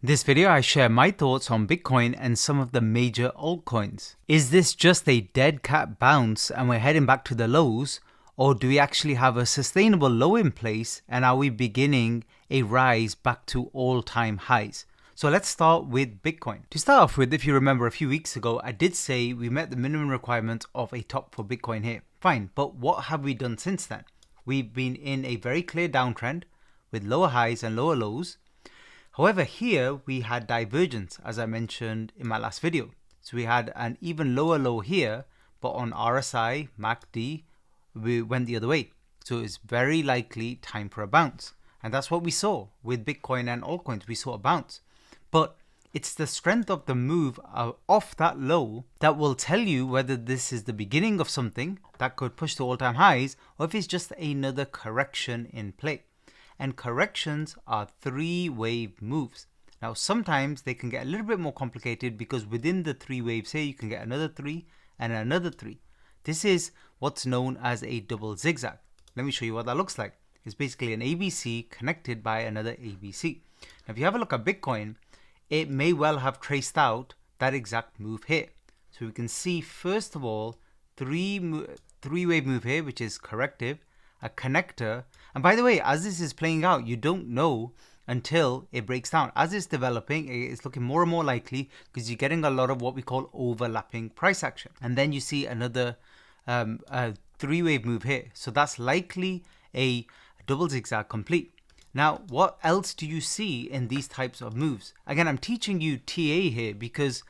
This video I share my thoughts on Bitcoin and some of the major altcoins. Is this just a dead cat bounce and we're heading back to the lows, or do we actually have a sustainable low in place and are we beginning a rise back to all-time highs? So let's start with Bitcoin. To start off with, if you remember a few weeks ago, I did say we met the minimum requirement of a top for Bitcoin here. Fine, but what have we done since then? We've been in a very clear downtrend with lower highs and lower lows. However, here we had divergence, as I mentioned in my last video. So we had an even lower low here, but on RSI, MACD, we went the other way. So it's very likely time for a bounce. And that's what we saw with Bitcoin and altcoins. We saw a bounce. But it's the strength of the move off that low that will tell you whether this is the beginning of something that could push to all-time highs, or if it's just another correction in play. And corrections are three-wave moves. Now, sometimes they can get a little bit more complicated because within the three waves here, you can get another three and another three. This is what's known as a double zigzag. Let me show you what that looks like. It's basically an ABC connected by another ABC. Now, if you have a look at Bitcoin, it may well have traced out that exact move here. So we can see, first of all, three-wave move here, which is corrective, a connector. And by the way, as this is playing out, you don't know until it breaks down. As it's developing, it's looking more and more likely because you're getting a lot of what we call overlapping price action. And then you see another three-wave move here. So that's likely a double zigzag complete. Now, what else do you see in these types of moves? Again, I'm teaching you TA here because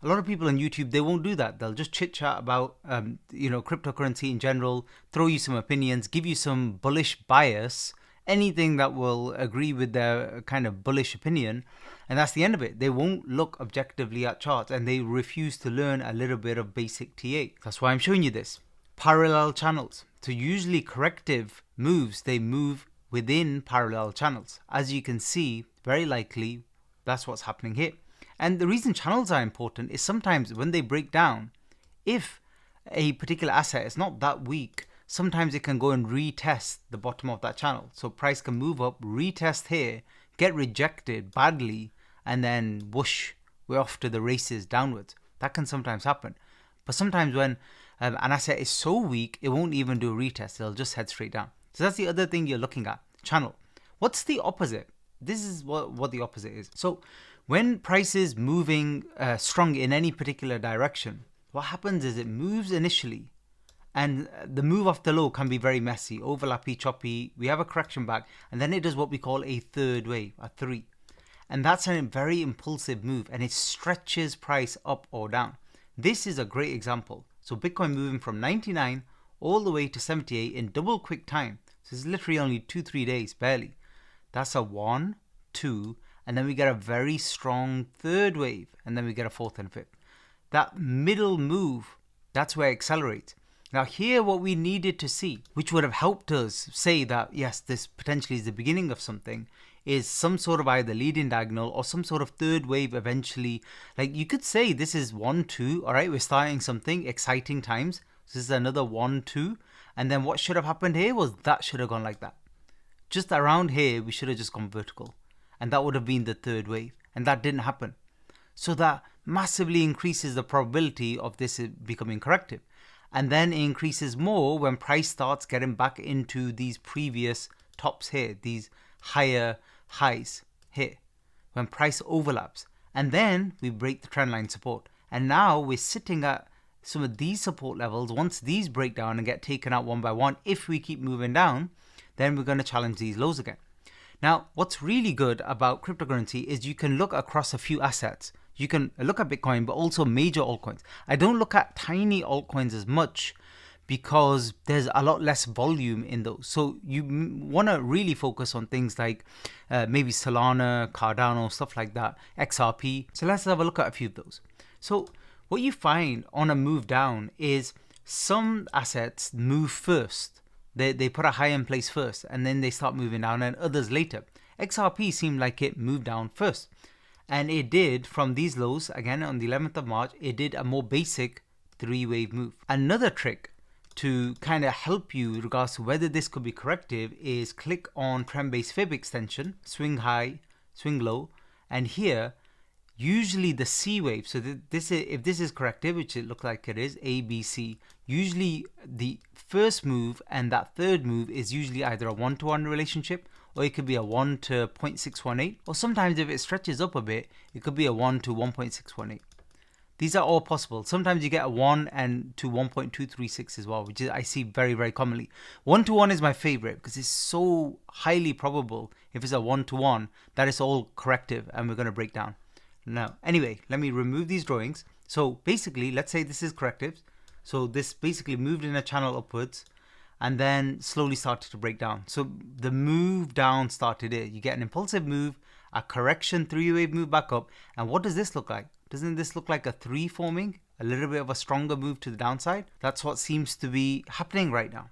a lot of people on YouTube, they won't do that. They'll just chit chat about, cryptocurrency in general, throw you some opinions, give you some bullish bias, anything that will agree with their kind of bullish opinion. And that's the end of it. They won't look objectively at charts and they refuse to learn a little bit of basic TA. That's why I'm showing you this. Parallel channels. So usually corrective moves, they move within parallel channels. As you can see, very likely that's what's happening here. And the reason channels are important is sometimes when they break down, if a particular asset is not that weak, sometimes it can go and retest the bottom of that channel. So price can move up, retest here, get rejected badly, and then whoosh, we're off to the races downwards. That can sometimes happen. But sometimes when an asset is so weak, it won't even do a retest. It'll just head straight down. So that's the other thing you're looking at, channel. What's the opposite? This is what the opposite is. So when price is moving strong in any particular direction, what happens is it moves initially and the move off the low can be very messy, overlappy, choppy. We have a correction back and then it does what we call a third wave, a three. And that's a very impulsive move and it stretches price up or down. This is a great example. So Bitcoin moving from 99 all the way to 78 in double quick time. So it's literally only 2-3 days, barely. That's a 1, 2, and then we get a very strong third wave, and then we get a fourth and fifth. That middle move, that's where it accelerates. Now here what we needed to see, which would have helped us say that yes, this potentially is the beginning of something, is some sort of either leading diagonal or some sort of third wave eventually. Like you could say this is 1, 2, all right, we're starting something, exciting times. This is another 1, 2, and then what should have happened here was that should have gone like that. Just around here, we should have just gone vertical. And that would have been the third wave. And that didn't happen. So that massively increases the probability of this becoming corrective. And then it increases more when price starts getting back into these previous tops here, these higher highs here, when price overlaps. And then we break the trendline support. And now we're sitting at some of these support levels. Once these break down and get taken out one by one, if we keep moving down, then we're going to challenge these lows again. Now, what's really good about cryptocurrency is you can look across a few assets. You can look at Bitcoin, but also major altcoins. I don't look at tiny altcoins as much because there's a lot less volume in those. So you want to really focus on things like maybe Solana, Cardano, stuff like that, XRP. So let's have a look at a few of those. So what you find on a move down is some assets move first. They put a high in place first and then they start moving down, and others later. XRP seemed like it moved down first. And it did, from these lows, again on the 11th of March, it did a more basic three-wave move. Another trick to kind of help you in regards to whether this could be corrective is click on trend-based fib extension, swing high, swing low, And here, usually the C wave, so this is, if this is corrective, which it looks like it is, A, B, C, usually the first move and that third move is usually either a 1-to-1 relationship, or it could be a 1 to 0.618, or sometimes if it stretches up a bit, it could be a 1 to 1.618. These are all possible. Sometimes you get a 1 and to 1.236 as well, which is, I see very, very commonly. 1-to-1 is my favorite because it's so highly probable if it's a 1-to-1 that it's all corrective, and we're going to break down. Now, anyway, let me remove these drawings. So basically, let's say this is corrective. So this basically moved in a channel upwards and then slowly started to break down. So the move down started here. You get an impulsive move, a correction, 3-wave move back up. And what does this look like? Doesn't this look like a 3 forming? A little bit of a stronger move to the downside? That's what seems to be happening right now.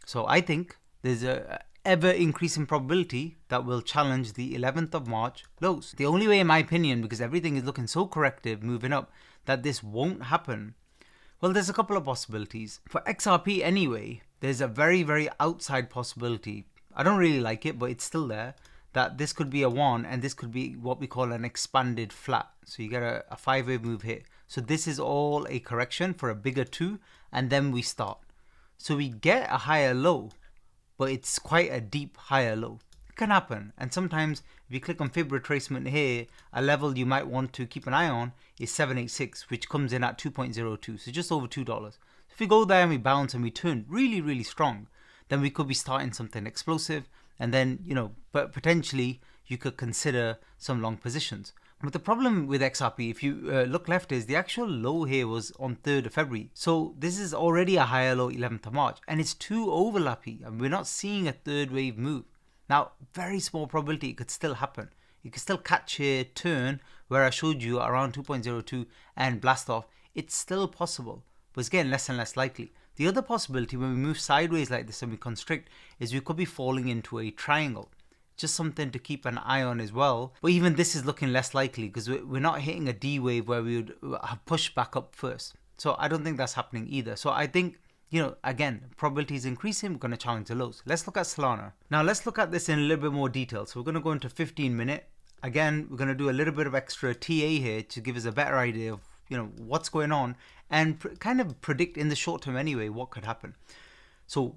So I think there's a ever increasing probability that will challenge the 11th of March lows. The only way, in my opinion, because everything is looking so corrective, moving up, that this won't happen, well, there's a couple of possibilities. For XRP anyway, there's a very, very outside possibility. I don't really like it, but it's still there, that this could be a 1 and this could be what we call an expanded flat. So you get a 5-wave move here. So this is all a correction for a bigger 2, and then we start. So we get a higher low, but it's quite a deep higher low. It can happen. And sometimes if you click on fib retracement here, a level you might want to keep an eye on is 786, which comes in at 2.02, so just over $2. So if we go there and we bounce and we turn really, really strong, then we could be starting something explosive, and then, you know, but potentially you could consider some long positions. But the problem with XRP, if you look left, is the actual low here was on 3rd of February. So this is already a higher low 11th of March, and it's too overlappy, and we're not seeing a 3rd wave move. Now, very small probability it could still happen. You could still catch here, turn, where I showed you around 2.02 and blast off. It's still possible, but it's getting less and less likely. The other possibility when we move sideways like this and we constrict is we could be falling into a triangle. Just something to keep an eye on as well. But even this is looking less likely because we're not hitting a D wave where we would push back up first. So I don't think that's happening either. So I think, you know, again, probability is increasing. We're going to challenge the lows. Let's look at Solana. Now let's look at this in a little bit more detail. So we're going to go into 15-minute. Again, we're going to do a little bit of extra TA here to give us a better idea of, you know, what's going on and kind of predict in the short term anyway what could happen. So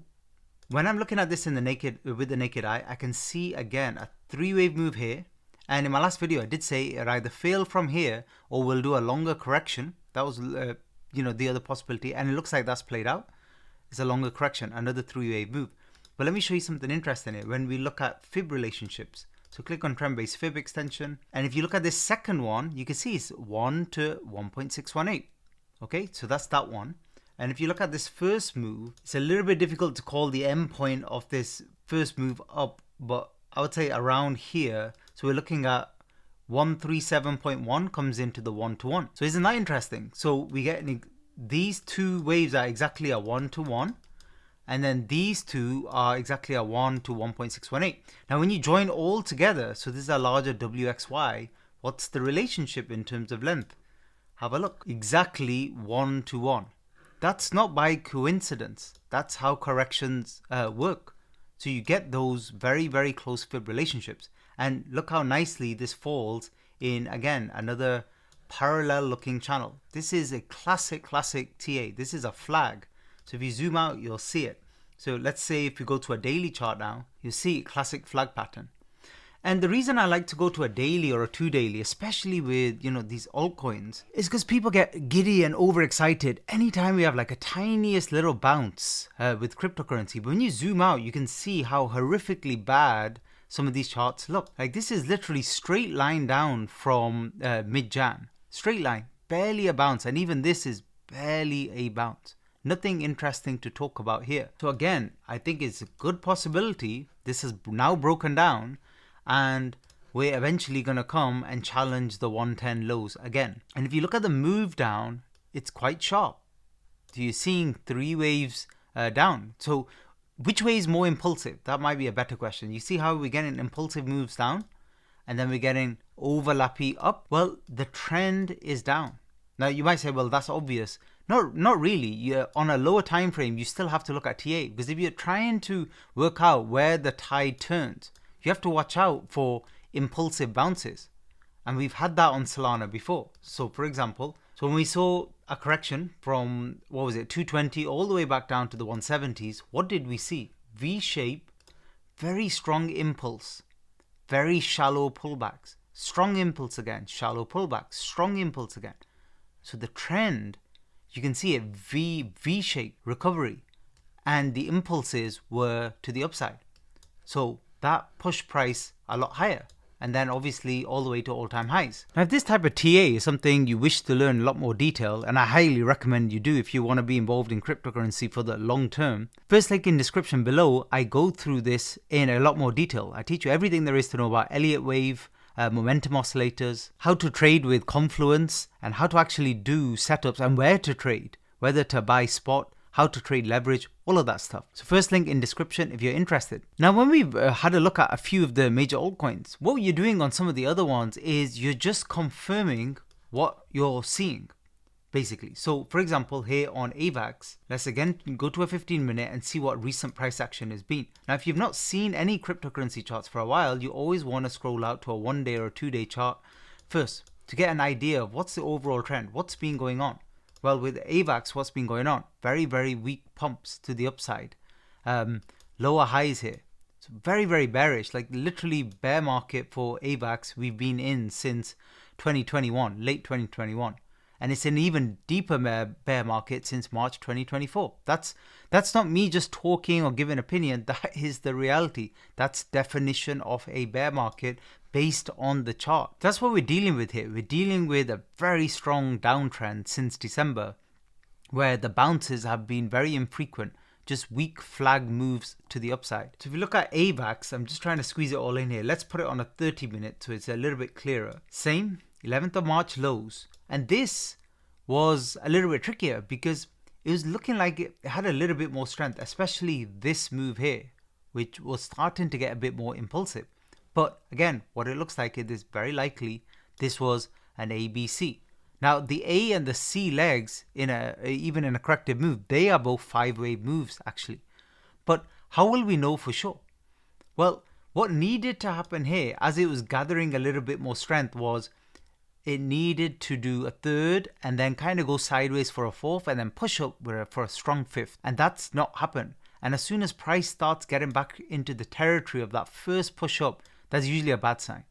when I'm looking at this in the with the naked eye, I can see again a 3-wave move here. And in my last video, I did say it either fail from here or we'll do a longer correction. That was, you know, the other possibility. And it looks like that's played out. It's a longer correction, another 3-wave move. But let me show you something interesting here. When we look at fib relationships, so click on trend-based fib extension. And if you look at this second one, you can see it's 1 to 1.618. Okay, so that's that one. And if you look at this first move, it's a little bit difficult to call the end point of this first move up, but I would say around here. So we're looking at 137.1 comes into the 1-to-1. So isn't that interesting? So we get these two waves are exactly a 1-to-1. And then these two are exactly a 1 to 1.618. Now when you join all together, so this is a larger WXY, what's the relationship in terms of length? Have a look. Exactly 1-to-1. That's not by coincidence. That's how corrections work. So you get those very, very close fib relationships. And look how nicely this falls in, again, another parallel looking channel. This is a classic TA. This is a flag. So if you zoom out, you'll see it. So let's say if you go to a daily chart now, you see classic flag pattern. And the reason I like to go to a daily or a 2-daily, especially with, you know, these altcoins, is because people get giddy and overexcited anytime we have like a tiniest little bounce with cryptocurrency. But when you zoom out, you can see how horrifically bad some of these charts look. Like this is literally straight line down from mid-Jan. Straight line, barely a bounce. And even this is barely a bounce. Nothing interesting to talk about here. So again, I think it's a good possibility this is now broken down and we're eventually going to come and challenge the 110 lows again. And if you look at the move down, it's quite sharp. So you're seeing 3 waves down. So which way is more impulsive? That might be a better question. You see how we're getting impulsive moves down and then we're getting overlappy up? Well, the trend is down. Now you might say, well, that's obvious. Not really. On a lower time frame, you still have to look at TA, because if you're trying to work out where the tide turns, you have to watch out for impulsive bounces. And we've had that on Solana before. So for example, so when we saw a correction from, what was it, 220 all the way back down to the 170s, what did we see? V-shape, very strong impulse, very shallow pullbacks, strong impulse again, shallow pullbacks, strong impulse again. So the trend, you can see it, V-shape recovery, and the impulses were to the upside. So that pushed price a lot higher, and then obviously all the way to all-time highs. Now, if this type of TA is something you wish to learn a lot more detail, and I highly recommend you do if you want to be involved in cryptocurrency for the long term, first link in description below, I go through this in a lot more detail. I teach you everything there is to know about Elliott wave, momentum oscillators, how to trade with Confluence, and how to actually do setups and where to trade, whether to buy spot, how to trade leverage, all of that stuff. So first link in description if you're interested. Now, when we've had a look at a few of the major altcoins, what you're doing on some of the other ones is you're just confirming what you're seeing, basically. So for example, here on AVAX, let's again go to a 15-minute and see what recent price action has been. Now, if you've not seen any cryptocurrency charts for a while, you always want to scroll out to a 1-day or a 2-day chart first to get an idea of what's the overall trend, what's been going on. Well, with AVAX, what's been going on? Very, very weak pumps to the upside. Lower highs here. So very, very bearish, like literally bear market for AVAX we've been in since 2021, late 2021. And it's an even deeper bear market since March 2024. That's not me just talking or giving opinion. That is the reality. That's definition of a bear market based on the chart. That's what we're dealing with here. We're dealing with a very strong downtrend since December, where the bounces have been very infrequent, just weak flag moves to the upside. So if you look at AVAX, I'm just trying to squeeze it all in here. Let's put it on a 30-minute so it's a little bit clearer. Same 11th of March lows. And this was a little bit trickier because it was looking like it had a little bit more strength, especially this move here, which was starting to get a bit more impulsive. But again, what it looks like, it is very likely this was an ABC. Now, the A and the C legs, even in a corrective move, they are both 5-wave moves actually. But how will we know for sure? Well, what needed to happen here, as it was gathering a little bit more strength, was it needed to do a third and then kind of go sideways for a fourth and then push up for a strong fifth. And that's not happened. And as soon as price starts getting back into the territory of that first push up, that's usually a bad sign.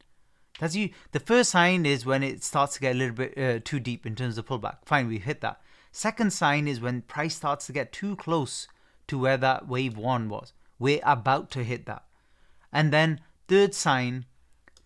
The first sign is when it starts to get a little bit too deep in terms of pullback. Fine, we hit that. Second sign is when price starts to get too close to where that wave one was. We're about to hit that. And then third sign,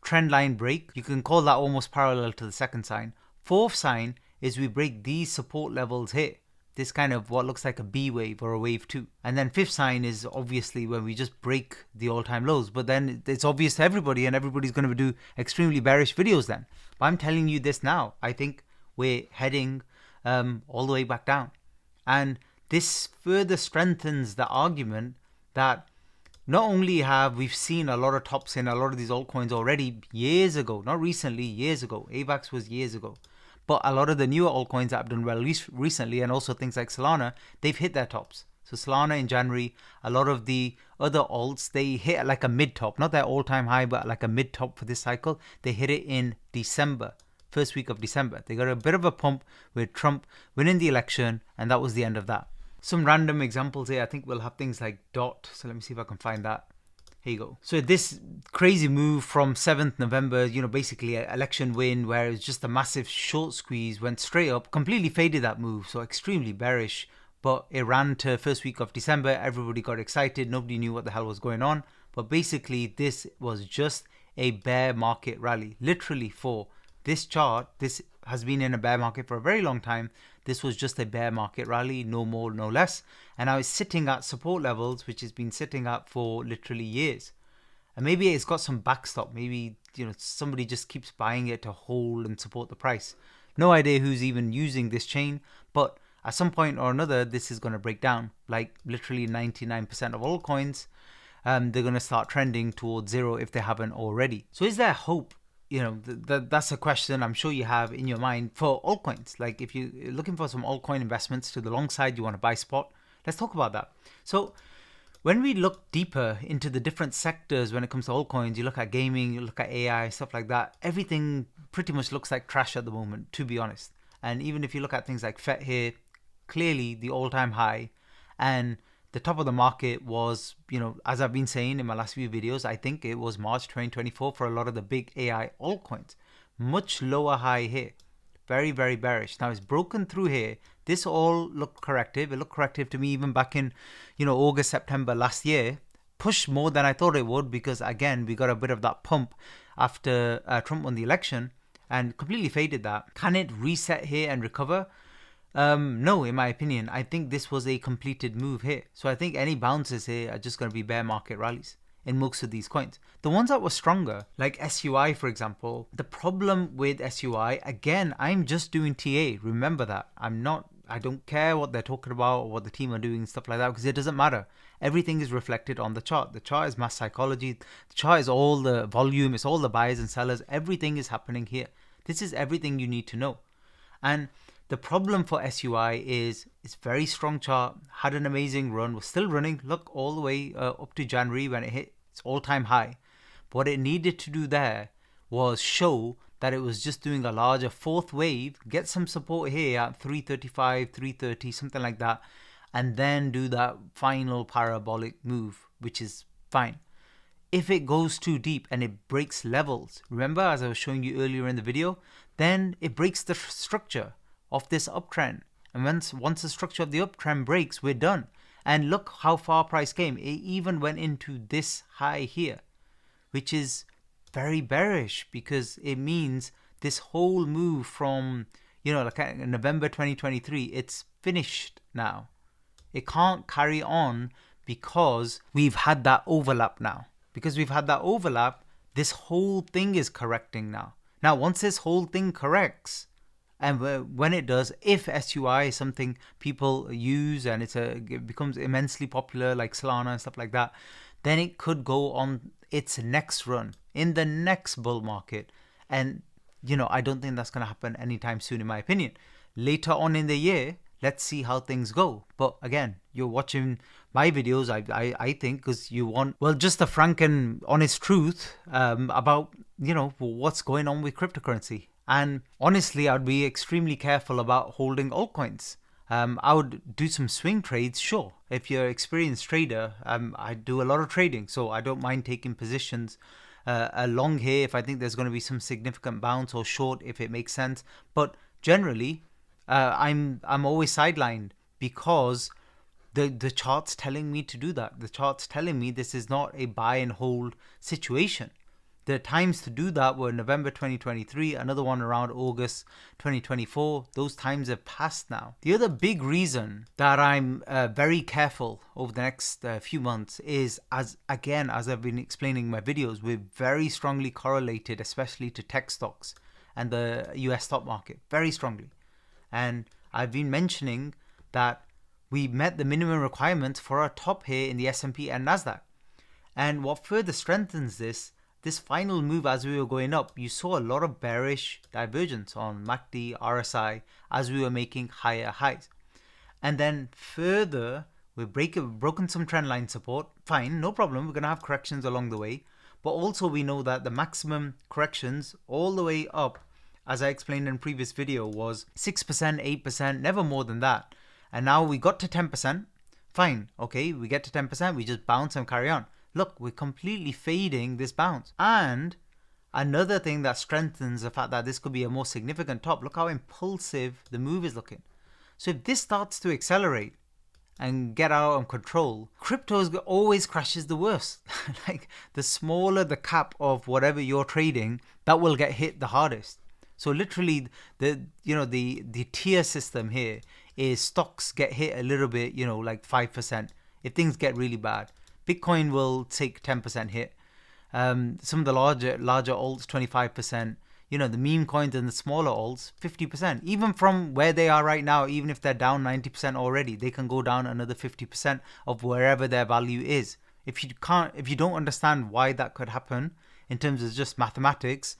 trend line break. You can call that almost parallel to the second sign. Fourth sign is we break these support levels here. This kind of what looks like a B wave or a wave 2. And then fifth sign is obviously when we just break the all-time lows. But then it's obvious to everybody and everybody's going to do extremely bearish videos then. But I'm telling you this now. I think we're heading all the way back down. And this further strengthens the argument that not only have we've seen a lot of tops in a lot of these altcoins already years ago, not recently, years ago. AVAX was years ago. But a lot of the newer altcoins that have done well recently, and also things like Solana, they've hit their tops. So Solana in January, a lot of the other alts, they hit like a mid-top, not their all-time high, but like a mid-top for this cycle. They hit it in December, first week of December. They got a bit of a pump with Trump winning the election, and that was the end of that. Some random examples here. I think we'll have things like DOT. So let me see if I can find that. Here you go. So this crazy move from 7th November, basically an election win where it's just a massive short squeeze, went straight up, completely faded that move. So extremely bearish, but it ran to first week of December. Everybody got excited. Nobody knew what the hell was going on. But basically this was just a bear market rally. Literally for this chart, this has been in a bear market for a very long time. This was just a bear market rally, no more, no less. And now it's sitting at support levels, which has been sitting at for literally years. And maybe it's got some backstop. Maybe, somebody just keeps buying it to hold and support the price. No idea who's even using this chain, but at some point or another, this is going to break down. Like literally 99% of all coins, they're going to start trending towards zero if they haven't already. So is there hope? That's a question I'm sure you have in your mind for altcoins. Like if you're looking for some altcoin investments to the long side, you want to buy spot, let's talk about that. So When we look deeper into the different sectors when it comes to altcoins, you look at gaming, you look at AI, stuff like that, everything pretty much looks like trash at the moment, to be honest. And even if you look at things like FET here, clearly the all-time high, and the top of the market was, as I've been saying in my last few videos, I think it was March 2024 for a lot of the big AI altcoins. Much lower high here. Very, very bearish. Now it's broken through here. This all looked corrective. It looked corrective to me even back in, August, September last year. Pushed more than I thought it would because, again, we got a bit of that pump after Trump won the election and completely faded that. Can it reset here and recover? No, in my opinion. I think this was a completed move here. So I think any bounces here are just going to be bear market rallies in most of these coins. The ones that were stronger, like SUI, for example, the problem with SUI, again, I'm just doing TA. Remember that. I don't care what they're talking about or what the team are doing, stuff like that, because it doesn't matter. Everything is reflected on the chart. The chart is mass psychology. The chart is all the volume. It's all the buyers and sellers. Everything is happening here. This is everything you need to know. And the problem for SUI is it's very strong chart, had an amazing run, was still running, look, all the way up to January when it hit its all-time high. But what it needed to do there was show that it was just doing a larger fourth wave, get some support here at 335, 330, something like that, and then do that final parabolic move, which is fine. If it goes too deep and it breaks levels, remember as I was showing you earlier in the video, then it breaks the structure of this uptrend. And once the structure of the uptrend breaks, we're done. And look how far price came. It even went into this high here, which is very bearish because it means this whole move from, like November 2023, it's finished now. It can't carry on because we've had that overlap now. Because we've had that overlap, this whole thing is correcting now. Now, once this whole thing corrects, and when it does, if SUI is something people use and it becomes immensely popular like Solana and stuff like that, then it could go on its next run in the next bull market. And, I don't think that's going to happen anytime soon, in my opinion. Later on in the year, let's see how things go. But again, you're watching my videos, I think, because you want, just the frank and honest truth about, what's going on with cryptocurrency. And honestly, I'd be extremely careful about holding altcoins. I would do some swing trades, sure. If you're an experienced trader, I do a lot of trading, so I don't mind taking positions long here if I think there's going to be some significant bounce, or short if it makes sense. But generally, I'm always sidelined because the chart's telling me to do that. The chart's telling me this is not a buy and hold situation. The times to do that were November 2023, another one around August 2024. Those times have passed now. The other big reason that I'm very careful over the next few months is, as I've been explaining in my videos, we're very strongly correlated, especially to tech stocks and the US stock market, very strongly. And I've been mentioning that we met the minimum requirements for our top here in the S&P and NASDAQ. And what further strengthens this final move as we were going up, you saw a lot of bearish divergence on MACD, RSI as we were making higher highs. And then further, we've broken some trend line support. Fine, no problem. We're going to have corrections along the way. But also we know that the maximum corrections all the way up, as I explained in a previous video, was 6%, 8%, never more than that. And now we got to 10%. Fine, okay, we get to 10%, we just bounce and carry on. Look, we're completely fading this bounce. And another thing that strengthens the fact that this could be a more significant top, look how impulsive the move is looking. So if this starts to accelerate and get out of control, crypto always crashes the worst. Like the smaller the cap of whatever you're trading, that will get hit the hardest. So literally the tier system here is stocks get hit a little bit, like 5%. If things get really bad, Bitcoin will take 10% hit. Some of the larger alts, 25%. The meme coins and the smaller alts, 50%. Even from where they are right now, even if they're down 90% already, they can go down another 50% of wherever their value is. If you don't understand why that could happen in terms of just mathematics,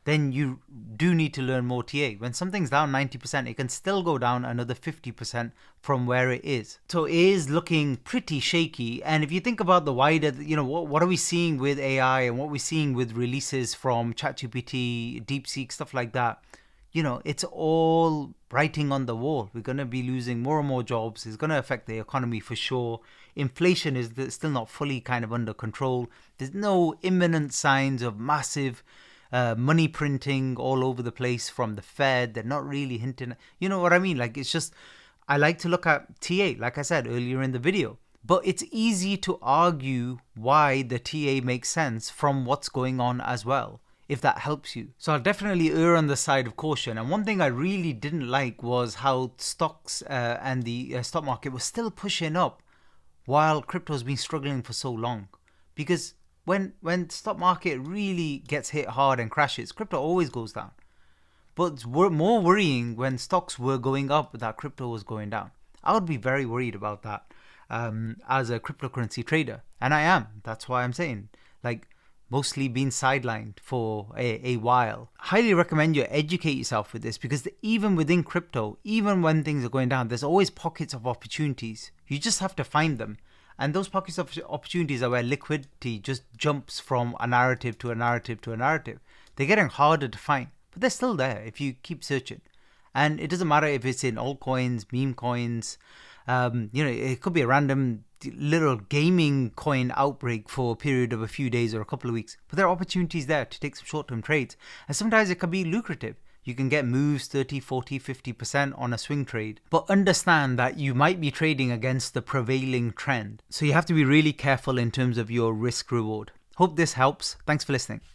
then you do need to learn more TA. When something's down 90%, it can still go down another 50% from where it is. So it is looking pretty shaky. And if you think about the wider, what are we seeing with AI and what we're seeing with releases from ChatGPT, DeepSeek, stuff like that, it's all writing on the wall. We're going to be losing more and more jobs. It's going to affect the economy for sure. Inflation is still not fully kind of under control. There's no imminent signs of massive money printing all over the place from the Fed. They're not really hinting. You know what I mean? Like, it's just, I like to look at TA, like I said earlier in the video. But it's easy to argue why the TA makes sense from what's going on as well, if that helps you. So I'll definitely err on the side of caution. And one thing I really didn't like was how stocks and the stock market was still pushing up while crypto's been struggling for so long. Because when stock market really gets hit hard and crashes, crypto always goes down. But it's more worrying when stocks were going up that crypto was going down. I would be very worried about that as a cryptocurrency trader. And I am. That's why I'm saying, like, mostly been sidelined for a while. Highly recommend you educate yourself with this, because even within crypto, even when things are going down, there's always pockets of opportunities. You just have to find them. And those pockets of opportunities are where liquidity just jumps from a narrative to a narrative to a narrative. They're getting harder to find, but they're still there if you keep searching. And it doesn't matter if it's in altcoins, meme coins, it could be a random little gaming coin outbreak for a period of a few days or a couple of weeks. But there are opportunities there to take some short-term trades. And sometimes it can be lucrative. You can get moves 30, 40, 50% on a swing trade. But understand that you might be trading against the prevailing trend. So you have to be really careful in terms of your risk reward. Hope this helps. Thanks for listening.